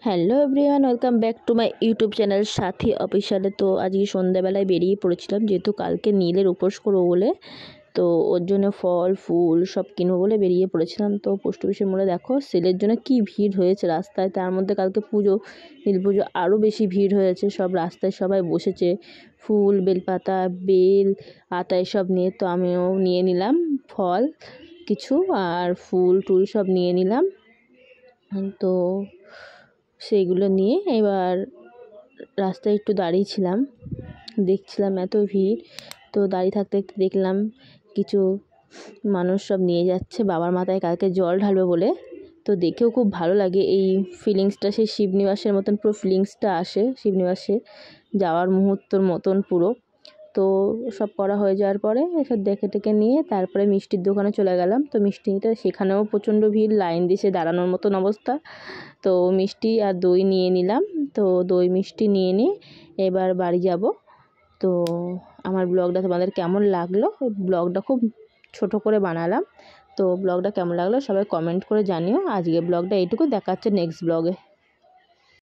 Hello everyone, welcome back to my YouTube channel সাথী অফিসিয়ালে। তো আজকে সন্ধ্যাবেলায় বেরিয়ে পড়েছিলাম, যেহেতু কালকে নীলের উপোস করবো বলে। তো ওর জন্য ফল ফুল সব কিনবো বলে বেরিয়ে পড়েছিলাম। তো পোস্ট অফিসের মোড়ে দেখো সেলের জন্য কি ভিড় হয়েছে রাস্তায়। তার মধ্যে কালকে পুজো, নীল পুজো, আরও বেশি ভিড় হয়েছে। সব রাস্তায় সবাই বসেছে ফুল, বেলপাতা, বেল, আতা এসব নিয়ে। তো আমিও নিয়ে নিলাম ফল কিছু আর ফুল টুল সব নিয়ে নিলাম। তো সেইগুলো নিয়ে এবার রাস্তায় একটু দাঁড়িয়েছিলাম, দেখছিলাম এত ভিড়। তো দাঁড়িয়ে থাকতে থাকতে দেখলাম কিছু মানুষ সব নিয়ে যাচ্ছে বাবার মাথায় কালকে জল ঢালবে বলে। তো দেখেও খুব ভালো লাগে এই ফিলিংসটা, সেই শিবনিবাসের মতন পুরো ফিলিংসটা আসে, শিবনিবাসে যাওয়ার মুহূর্তর মতন পুরো। তো সব করা হয়ে যাওয়ার পরে এসব দেখে টেকে নিয়ে তারপরে মিষ্টির দোকানে চলে গেলাম। তো মিষ্টি নিতে সেখানেও প্রচণ্ড ভিড়, লাইন দিয়ে দাঁড়ানোর মতন অবস্থা। তো মিষ্টি আর দই নিয়ে নিলাম। তো দই মিষ্টি নিয়ে নিয়ে এবার বাড়ি যাব। তো আমার ব্লগটা তোমাদের কেমন লাগলো, ব্লগটা খুব ছোট করে বানালাম। তো ব্লগটা কেমন লাগলো সবাই কমেন্ট করে জানিও। আজকে ব্লগটা এইটুকু, দেখা হচ্ছে নেক্সট ব্লগে।